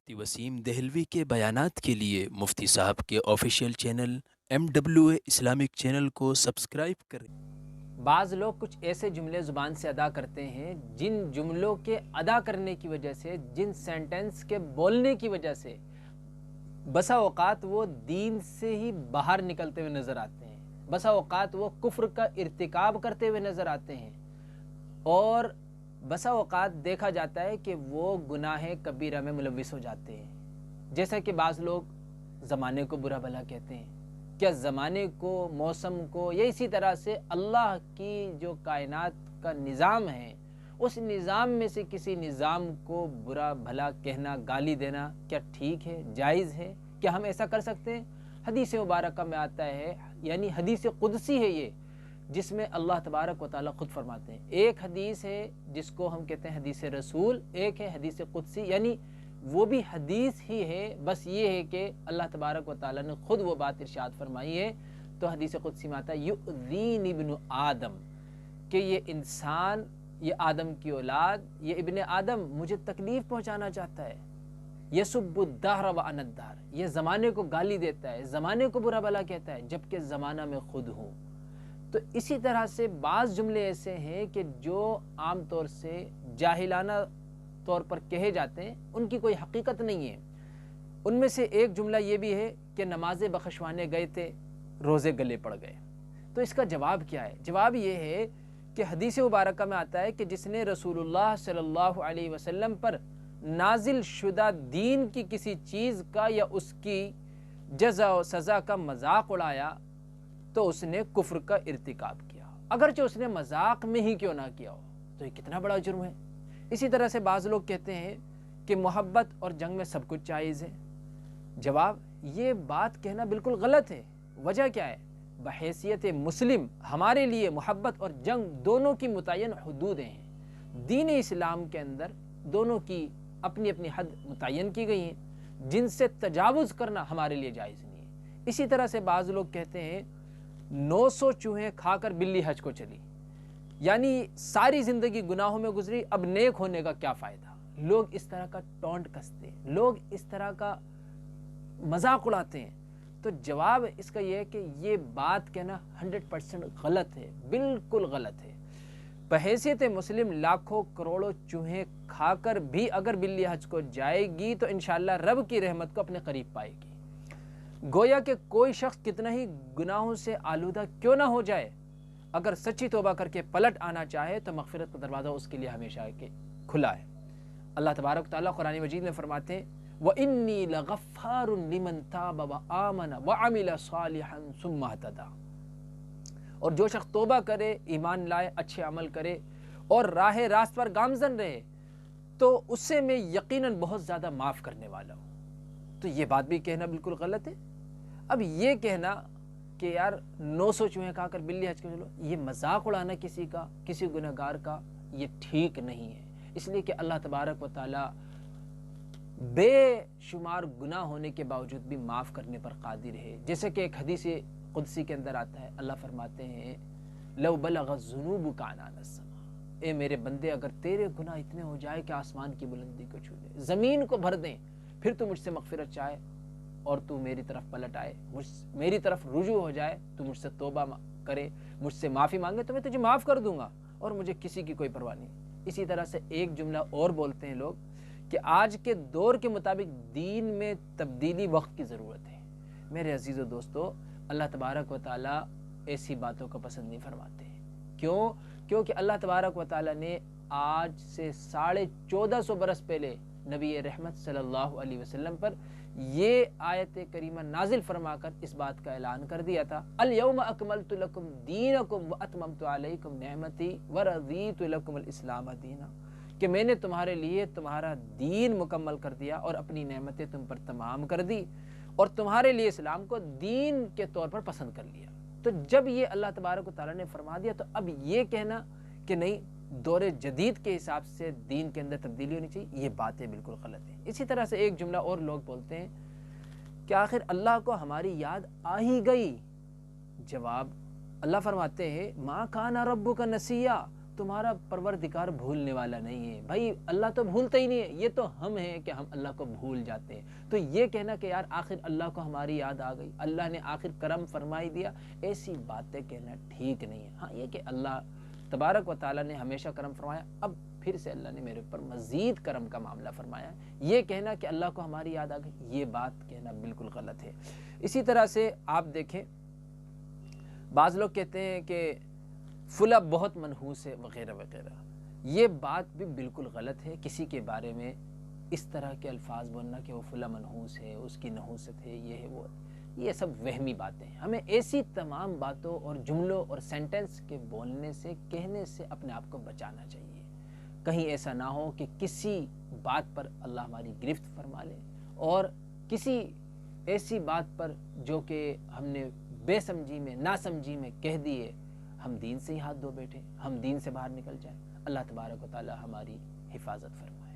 مفتی وسیم دہلوی کے بیانات کے لیے مفتی صاحب کے official channel MWA Islamic channel کو سبسکرائب کریں۔ بعض لوگ کچھ ایسے جملے زبان سے ادا کرتے ہیں جن جملوں کے ادا کرنے کی وجہ سے، جن سینٹنس کے بولنے کی وجہ سے بسا اوقات وہ دین سے ہی باہر نکلتے ہوئے نظر آتے ہیں، بسا اوقات وہ کفر کا ارتکاب کرتے ہوئے نظر آتے ہیں، اور بسا اوقات دیکھا جاتا ہے کہ وہ گناہ کبیرہ میں ملوث ہو جاتے ہیں۔ جیسا کہ بعض لوگ زمانے کو برا بھلا کہتے ہیں، کیا زمانے کو، موسم کو، یا اسی طرح سے اللہ کی جو کائنات کا نظام ہے اس نظام میں سے کسی نظام کو برا بھلا کہنا، گالی دینا کیا ٹھیک ہے، جائز ہے؟ کیا ہم ایسا کر سکتے ہیں؟ حدیث مبارکہ میں آتا ہے، یعنی حدیث قدسی ہے یہ، جس میں اللہ تبارک و تعالیٰ خود فرماتے ہیں۔ ایک حدیث ہے جس کو ہم کہتے ہیں حدیث رسول، ایک ہے حدیث قدسی، یعنی وہ بھی حدیث ہی ہے، بس یہ ہے کہ اللہ تبارک و تعالیٰ نے خود وہ بات ارشاد فرمائی ہے۔ تو حدیث قدسی میں آتا ہے یؤذین ابن آدم، کہ یہ انسان، یہ آدم کی اولاد، یہ ابن آدم مجھے تکلیف پہنچانا چاہتا ہے۔ یسب الدہر وانا الدہر، یہ زمانے کو گالی دیتا ہے، زمانے کو برا بھلا کہتا ہے جبکہ زمانہ میں خود ہوں۔ تو اسی طرح سے بعض جملے ایسے ہیں کہ جو عام طور سے جاہلانہ طور پر کہے جاتے ہیں، ان کی کوئی حقیقت نہیں ہے۔ ان میں سے ایک جملہ یہ بھی ہے کہ نمازیں بخشوانے گئے تھے، روزے گلے پڑ گئے۔ تو اس کا جواب کیا ہے؟ جواب یہ ہے کہ حدیث مبارکہ میں آتا ہے کہ جس نے رسول اللہ صلی اللہ علیہ وسلم پر نازل شدہ دین کی کسی چیز کا یا اس کی جزا و سزا کا مذاق اڑایا تو اس نے کفر کا ارتکاب کیا، اگرچہ اس نے مذاق میں ہی کیوں نہ کیا ہو۔ تو یہ کتنا بڑا جرم ہے۔ اسی طرح سے بعض لوگ کہتے ہیں کہ محبت اور جنگ میں سب کچھ جائز ہے۔ جواب، یہ بات کہنا بالکل غلط ہے۔ وجہ کیا ہے؟ بحیثیت مسلم ہمارے لیے محبت اور جنگ دونوں کی متعین حدودیں ہیں۔ دین اسلام کے اندر دونوں کی اپنی اپنی حد متعین کی گئی ہیں، جن سے تجاوز کرنا ہمارے لیے جائز نہیں ہے۔ اسی طرح سے بعض لوگ کہتے ہیں 900 چوہے کھا کر بلی حج کو چلی، یعنی ساری زندگی گناہوں میں گزری، اب نیک ہونے کا کیا فائدہ؟ لوگ اس طرح کا ٹونٹ کستے ہیں، لوگ اس طرح کا مذاق اڑاتے ہیں۔ تو جواب اس کا یہ ہے کہ یہ بات کہنا 100% غلط ہے، بالکل غلط ہے۔ بحیثیت مسلم لاکھوں کروڑوں چوہے کھا کر بھی اگر بلی حج کو جائے گی تو انشاءاللہ رب کی رحمت کو اپنے قریب پائے گی۔ گویا کہ کوئی شخص کتنا ہی گناہوں سے آلودہ کیوں نہ ہو جائے، اگر سچی توبہ کر کے پلٹ آنا چاہے تو مغفرت کا دروازہ اس کے لیے ہمیشہ کے کھلا ہے۔ اللہ تبارک و تعالیٰ قرآن مجید میں فرماتے ہیں وَإِنِّي لَغَفَّارٌ لِمَن تَابَ وَآمَنَ وَعَمِلَ صَالِحًا ثُمَّ اهْتَدَىٰ، اور جو شخص توبہ کرے، ایمان لائے، اچھے عمل کرے اور راہ راست پر گامزن رہے تو اس سے میں یقیناً بہت زیادہ معاف کرنے والا ہوں۔ تو یہ بات بھی کہنا بالکل غلط ہے۔ اب یہ کہنا کہ یار 900 چوہے کھا کر بلی حج کو چلو، یہ مذاق اڑانا کسی کا، کسی گنہگار کا، یہ ٹھیک نہیں ہے۔ اس لیے کہ اللہ تبارک و تعالیٰ بے شمار گناہ ہونے کے باوجود بھی معاف کرنے پر قادر ہے۔ جیسے کہ ایک حدیث قدسی کے اندر آتا ہے، اللہ فرماتے ہیں لو بلغ الذنوب عنان السماء، اے میرے بندے اگر تیرے گناہ اتنے ہو جائے کہ آسمان کی بلندی کو چھو لے، زمین کو بھر دیں، پھر تو مجھ سے مغفرت چاہے اور تو میری طرف پلٹ آئے، میری طرف رجوع ہو جائے، تو مجھ سے توبہ کرے، مجھ سے معافی مانگے تو میں تجھے معاف کر دوں گا اور مجھے کسی کی کوئی پرواہ نہیں۔ اسی طرح سے ایک جملہ اور بولتے ہیں لوگ کہ آج کے دور کے مطابق دین میں تبدیلی وقت کی ضرورت ہے۔ میرے عزیز و دوستو، اللہ تبارک و تعالیٰ ایسی باتوں کو پسند نہیں فرماتے ہیں۔ کیوں؟ کیونکہ اللہ تبارک و تعالیٰ نے آج سے 1450 برس پہلے نبی رحمت صلی اللہ علیہ وسلم پر یہ آیت کریمہ نازل فرما کر اس بات کا اعلان کر دیا تھا الیوم اکملت لکم دینکم واتممت علیکم نعمتی ورضیت لکم الاسلام دینا، کہ میں نے تمہارے لیے تمہارا دین مکمل کر دیا اور اپنی نعمتیں تم پر تمام کر دی اور تمہارے لیے اسلام کو دین کے طور پر پسند کر لیا۔ تو جب یہ اللہ تبارک و تعالیٰ نے فرما دیا تو اب یہ کہنا کہ نہیں دور جدید کے حساب سے دین کے اندر تبدیلی ہونی چاہیے، یہ باتیں بالکل غلط ہیں۔ اسی طرح سے ایک جملہ اور لوگ بولتے ہیں کہ آخر اللہ کو ہماری یاد آ ہی گئی۔ جواب، اللہ فرماتے ہیں ما کان ربک نسیا، تمہارا پروردگار بھولنے والا نہیں ہے۔ بھائی اللہ تو بھولتا ہی نہیں ہے، یہ تو ہم ہیں کہ ہم اللہ کو بھول جاتے ہیں۔ تو یہ کہنا کہ یار آخر اللہ کو ہماری یاد آ گئی، اللہ نے آخر کرم فرمائی دیا، ایسی باتیں کہنا ٹھیک نہیں ہے۔ ہاں یہ کہ اللہ تبارک و تعالیٰ نے ہمیشہ کرم فرمایا، اب پھر سے اللہ نے میرے اوپر مزید کرم کا معاملہ فرمایا ہے، یہ کہنا کہ اللہ کو ہماری یاد آ گئی، یہ بات کہنا بالکل غلط ہے۔ اسی طرح سے آپ دیکھیں بعض لوگ کہتے ہیں کہ فلاں بہت منحوس ہے وغیرہ وغیرہ، یہ بات بھی بالکل غلط ہے۔ کسی کے بارے میں اس طرح کے الفاظ بولنا کہ وہ فلاں منحوس ہے، اس کی نحوست ہے، یہ ہے وہ، یہ سب وہمی باتیں ہیں۔ ہمیں ایسی تمام باتوں اور جملوں اور سینٹنس کے بولنے سے کہنے سے اپنے آپ کو بچانا چاہیے، کہیں ایسا نہ ہو کہ کسی بات پر اللہ ہماری گرفت فرما لے، اور کسی ایسی بات پر جو کہ ہم نے بے سمجھی میں نا سمجھی میں کہہ دیے، ہم دین سے ہی ہاتھ دھو بیٹھے، ہم دین سے باہر نکل جائیں۔ اللہ تبارک و تعالی ہماری حفاظت فرمائے۔